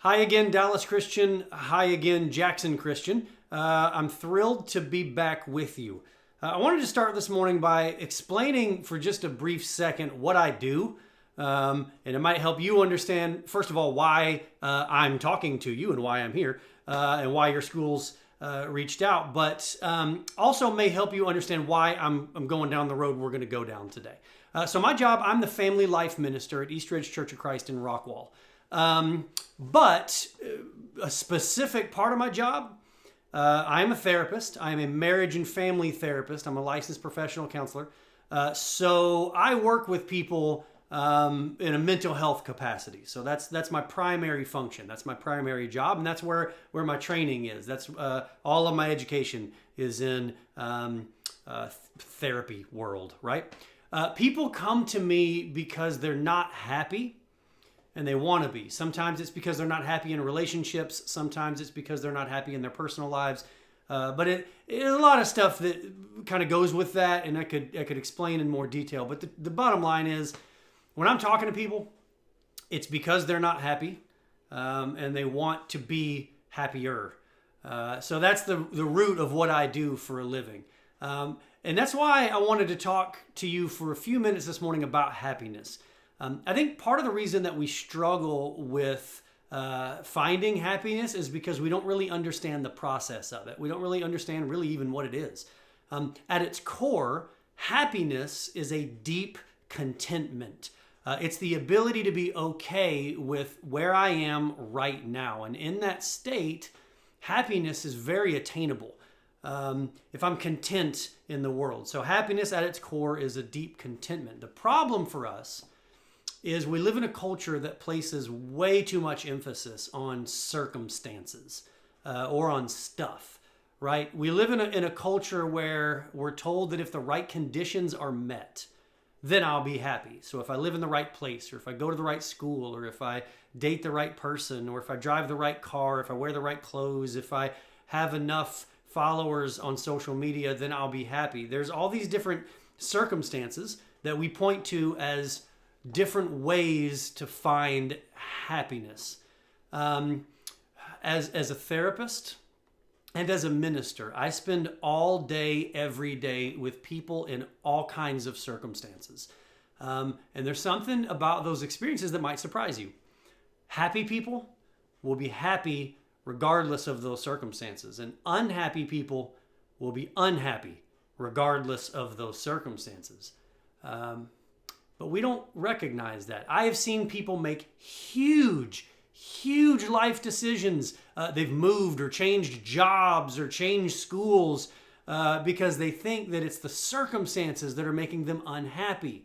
Hi again, Dallas Christian. Hi again, Jackson Christian. I'm thrilled to be back with you. I wanted to start this morning by explaining for just a brief second what I do. And it might help you understand, first of all, why I'm talking to you and why I'm here and why your schools reached out. But also may help you understand why I'm going down the road we're going to go down today. So my job, I'm the family life minister at Eastridge Church of Christ in Rockwall. But a specific part of my job, I'm a therapist. I'm a marriage and family therapist. I'm a licensed professional counselor. So I work with people in a mental health capacity. So that's my primary function. That's my primary job, and that's where my training is. That's all of my education is in therapy world, right? People come to me because they're not happy. And they want to be. Sometimes it's because they're not happy in relationships. Sometimes it's because they're not happy in their personal lives. But it's a lot of stuff that kind of goes with that, and I could explain in more detail. But the bottom line is, when I'm talking to people, it's because they're not happy, and they want to be happier. So that's the root of what I do for a living. And that's why I wanted to talk to you for a few minutes this morning about happiness. I think part of the reason that we struggle with finding happiness is because we don't really understand the process of it. We don't really understand really even what it is. At its core, happiness is a deep contentment. It's the ability to be okay with where I am right now. And in that state, happiness is very attainable. If I'm content in the world. So happiness at its core is a deep contentment. The problem for us is we live in a culture that places way too much emphasis on circumstances or on stuff, right? We live in a culture where we're told that if the right conditions are met, then I'll be happy. So if I live in the right place, or if I go to the right school, or if I date the right person, or if I drive the right car, if I wear the right clothes, if I have enough followers on social media, then I'll be happy. There's all these different circumstances that we point to as different ways to find happiness. As a therapist and as a minister, I spend all day, every day with people in all kinds of circumstances. And there's something about those experiences that might surprise you. Happy people will be happy regardless of those circumstances, and unhappy people will be unhappy regardless of those circumstances. But we don't recognize that. I have seen people make huge life decisions. They've moved or changed jobs or changed schools because they think that it's the circumstances that are making them unhappy.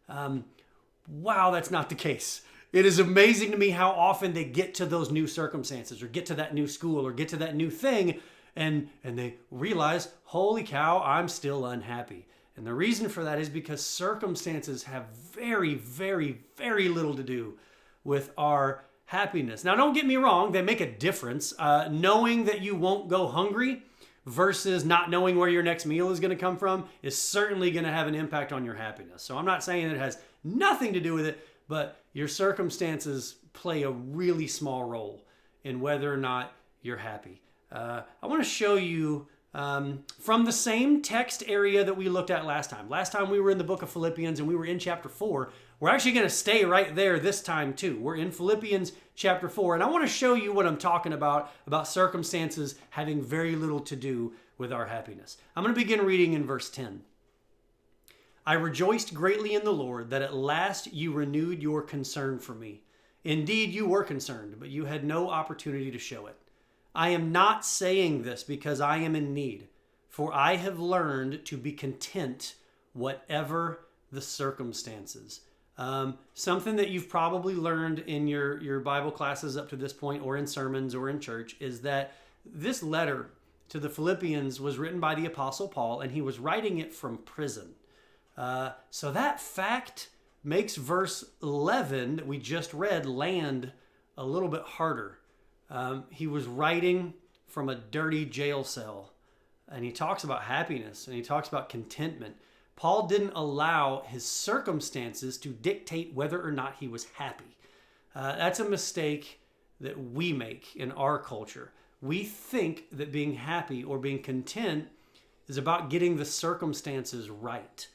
Wow, that's not the case. It is amazing to me how often they get to those new circumstances or get to that new school or get to that new thing and they realize, holy cow, I'm still unhappy. And the reason for that is because circumstances have very, very, very little to do with our happiness. Now, don't get me wrong, they make a difference. Knowing that you won't go hungry versus not knowing where your next meal is going to come from is certainly going to have an impact on your happiness. So I'm not saying it has nothing to do with it, but your circumstances play a really small role in whether or not you're happy. I want to show you from the same text area that we looked at last time. Last time we were in the book of Philippians and we were in chapter 4. We're actually going to stay right there this time too. We're in Philippians chapter 4. And I want to show you what I'm talking about circumstances having very little to do with our happiness. I'm going to begin reading in verse 10. I rejoiced greatly in the Lord that at last you renewed your concern for me. Indeed, you were concerned, but you had no opportunity to show it. I am not saying this because I am in need, for I have learned to be content whatever the circumstances. Something that you've probably learned in your Bible classes up to this point, or in sermons or in church, is that this letter to the Philippians was written by the Apostle Paul, and he was writing it from prison. So that fact makes verse 11 that we just read land a little bit harder. He was writing from a dirty jail cell, and he talks about happiness and he talks about contentment. Paul didn't allow his circumstances to dictate whether or not he was happy. That's a mistake that we make in our culture. We think that being happy or being content is about getting the circumstances right.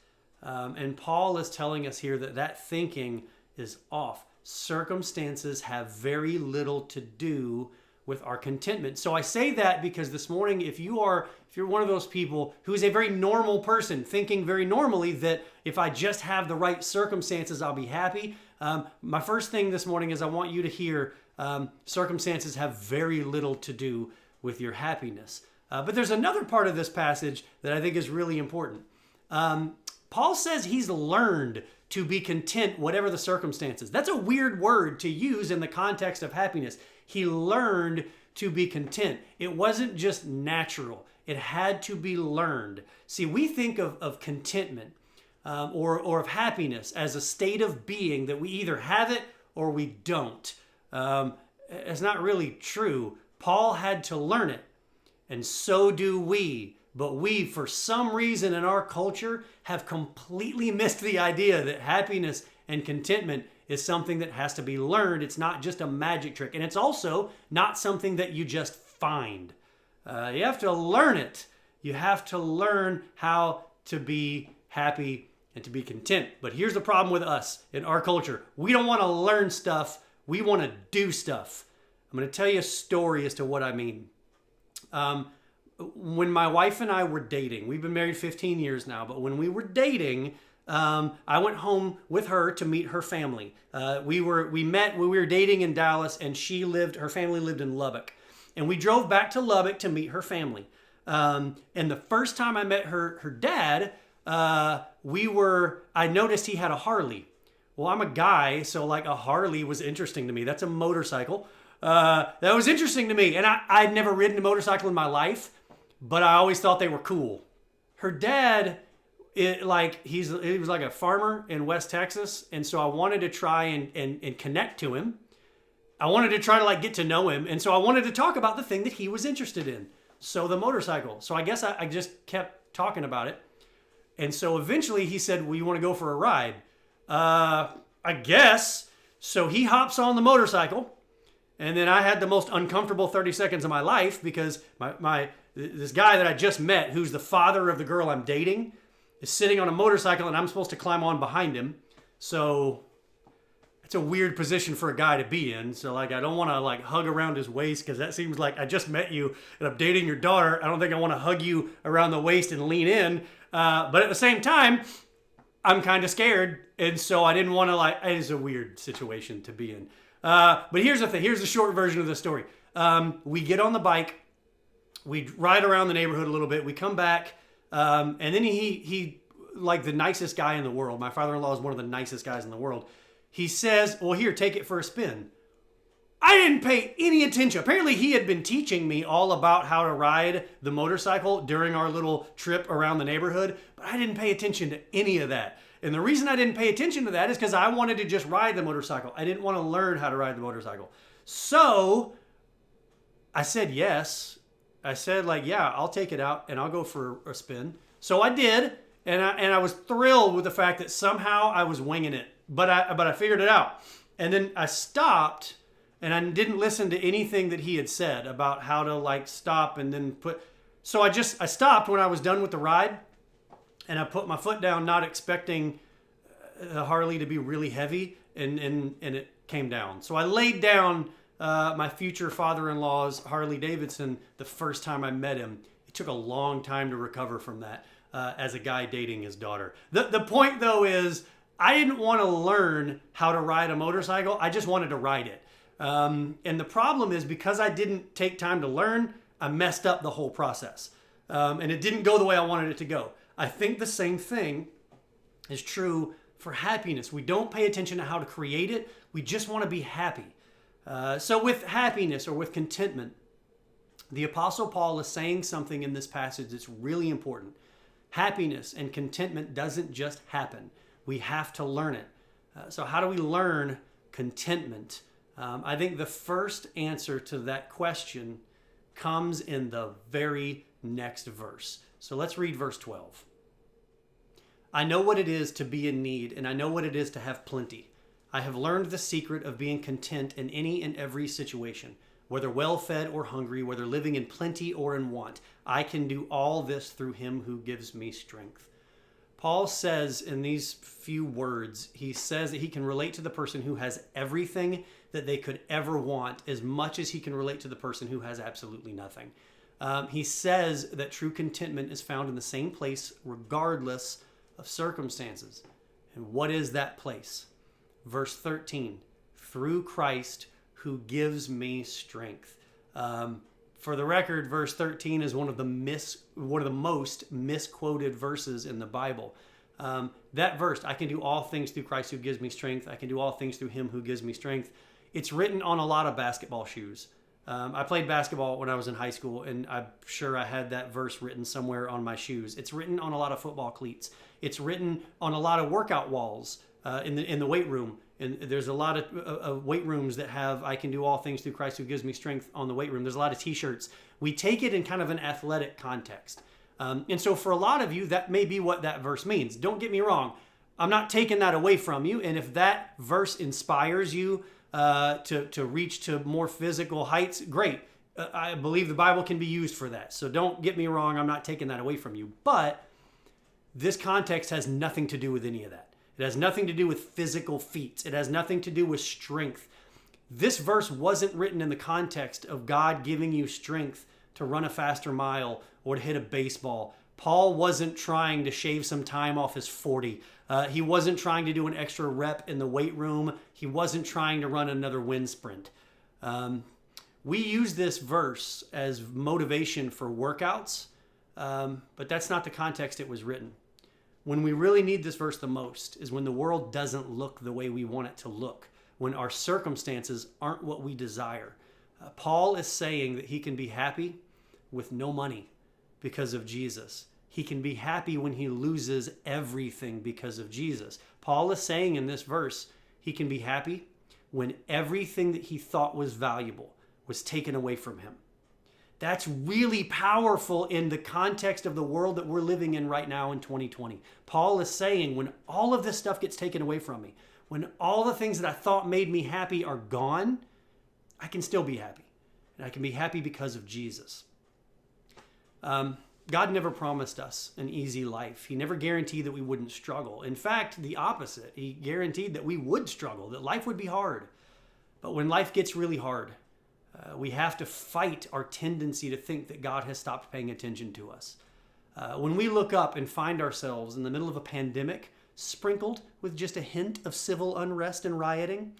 And Paul is telling us here that that thinking is off. Circumstances have very little to do with our contentment. So I say that because this morning, if you're one of those people who is a very normal person, thinking very normally that if I just have the right circumstances, I'll be happy. My first thing this morning is I want you to hear circumstances have very little to do with your happiness. But there's another part of this passage that I think is really important. Paul says he's learned to be content whatever the circumstances. That's a weird word to use in the context of happiness. He learned to be content. It wasn't just natural. It had to be learned. See, we think of contentment or of happiness as a state of being that we either have it or we don't. It's not really true. Paul had to learn it, and so do we. But we, for some reason in our culture, have completely missed the idea that happiness and contentment is something that has to be learned. It's not just a magic trick. And it's also not something that you just find. You have to learn it. You have to learn how to be happy and to be content. But here's the problem with us in our culture. We don't want to learn stuff. We want to do stuff. I'm going to tell you a story as to what I mean. When my wife and I were dating, we've been married 15 years now, but when we were dating, I went home with her to meet her family. We met when we were dating in Dallas, and her family lived in Lubbock. And we drove back to Lubbock to meet her family. And the first time I met her dad, I noticed he had a Harley. Well, I'm a guy, so like a Harley was interesting to me. That's a motorcycle. That was interesting to me. And I'd never ridden a motorcycle in my life, but I always thought they were cool. Her dad, he was like a farmer in West Texas, and so I wanted to try and connect to him. I wanted to try to get to know him, and so I wanted to talk about the thing that he was interested in. So the motorcycle. So I guess I just kept talking about it. And so eventually he said, well, you want to go for a ride? I guess. So he hops on the motorcycle, and then I had the most uncomfortable 30 seconds of my life because this guy that I just met, who's the father of the girl I'm dating, is sitting on a motorcycle, and I'm supposed to climb on behind him. So it's a weird position for a guy to be in. So I don't want to hug around his waist because that seems like I just met you and I'm dating your daughter. I don't think I want to hug you around the waist and lean in. But at the same time, I'm kind of scared. And so I didn't want to it is a weird situation to be in. But here's the thing. Here's the short version of the story. We get on the bike. We ride around the neighborhood a little bit. We come back. And then he like the nicest guy in the world. My father-in-law is one of the nicest guys in the world. He says, well, here, take it for a spin. I didn't pay any attention. Apparently he had been teaching me all about how to ride the motorcycle during our little trip around the neighborhood, but I didn't pay attention to any of that. And the reason I didn't pay attention to that is because I wanted to just ride the motorcycle. I didn't want to learn how to ride the motorcycle. So I said yes. I said yeah, I'll take it out and I'll go for a spin. So I did, and I was thrilled with the fact that somehow I was winging it. But I figured it out. And then I stopped, and I didn't listen to anything that he had said about how to stop and then put. So I stopped when I was done with the ride, and I put my foot down, not expecting the Harley to be really heavy, and it came down. So I laid down my future father-in-law's Harley Davidson the first time I met him. It took a long time to recover from that as a guy dating his daughter. The point though is, I didn't want to learn how to ride a motorcycle. I just wanted to ride it. And the problem is because I didn't take time to learn, I messed up the whole process. And it didn't go the way I wanted it to go. I think the same thing is true for happiness. We don't pay attention to how to create it. We just want to be happy. So with happiness or with contentment, the Apostle Paul is saying something in this passage that's really important. Happiness and contentment doesn't just happen. We have to learn it. So how do we learn contentment? I think the first answer to that question comes in the very next verse. So let's read verse 12. I know what it is to be in need, and I know what it is to have plenty. I have learned the secret of being content in any and every situation, whether well-fed or hungry, whether living in plenty or in want. I can do all this through him who gives me strength. Paul says in these few words, he says that he can relate to the person who has everything that they could ever want as much as he can relate to the person who has absolutely nothing. He says that true contentment is found in the same place regardless of circumstances. And what is that place? Verse 13, through Christ who gives me strength. For the record, verse 13 is one of the most misquoted verses in the Bible. That verse, I can do all things through Christ who gives me strength. I can do all things through him who gives me strength. It's written on a lot of basketball shoes. I played basketball when I was in high school, and I'm sure I had that verse written somewhere on my shoes. It's written on a lot of football cleats. It's written on a lot of workout walls in the weight room. And there's a lot of weight rooms that have I can do all things through Christ who gives me strength on the weight room. There's a lot of t-shirts. We take it in kind of an athletic context. And so for a lot of you, that may be what that verse means. Don't get me wrong. I'm not taking that away from you. And if that verse inspires you to reach to more physical heights, great. I believe the Bible can be used for that. So don't get me wrong. I'm not taking that away from you. But this context has nothing to do with any of that. It has nothing to do with physical feats. It has nothing to do with strength. This verse wasn't written in the context of God giving you strength to run a faster mile or to hit a baseball. Paul wasn't trying to shave some time off his 40. He wasn't trying to do an extra rep in the weight room. He wasn't trying to run another wind sprint. We use this verse as motivation for workouts, but that's not the context it was written. When we really need this verse the most is when the world doesn't look the way we want it to look, when our circumstances aren't what we desire. Paul is saying that he can be happy with no money because of Jesus. He can be happy when he loses everything because of Jesus. Paul is saying in this verse, he can be happy when everything that he thought was valuable was taken away from him. That's really powerful in the context of the world that we're living in right now in 2020. Paul is saying when all of this stuff gets taken away from me, when all the things that I thought made me happy are gone, I can still be happy. And I can be happy because of Jesus. God never promised us an easy life. He never guaranteed that we wouldn't struggle. In fact, the opposite. He guaranteed that we would struggle, that life would be hard. But when life gets really hard, we have to fight our tendency to think that God has stopped paying attention to us. When we look up and find ourselves in the middle of a pandemic, sprinkled with just a hint of civil unrest and rioting,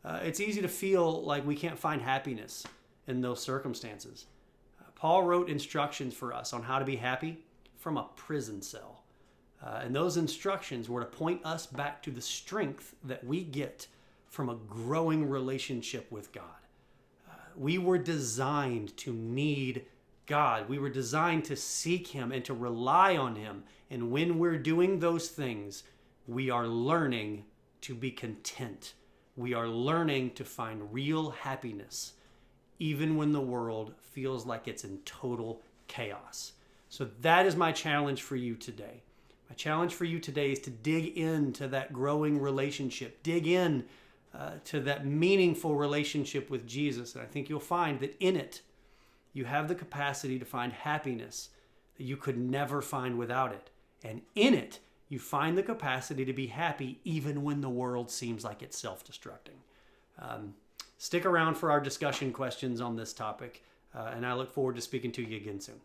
it's easy to feel like we can't find happiness in those circumstances. Paul wrote instructions for us on how to be happy from a prison cell. And those instructions were to point us back to the strength that we get from a growing relationship with God. We were designed to need God. We were designed to seek him and to rely on him. And when we're doing those things, we are learning to be content. We are learning to find real happiness, even when the world feels like it's in total chaos. So that is my challenge for you today. My challenge for you today is to dig into that growing relationship. Dig in to that meaningful relationship with Jesus. And I think you'll find that in it, you have the capacity to find happiness that you could never find without it. And in it, you find the capacity to be happy even when the world seems like it's self-destructing. Stick around for our discussion questions on this topic, and I look forward to speaking to you again soon.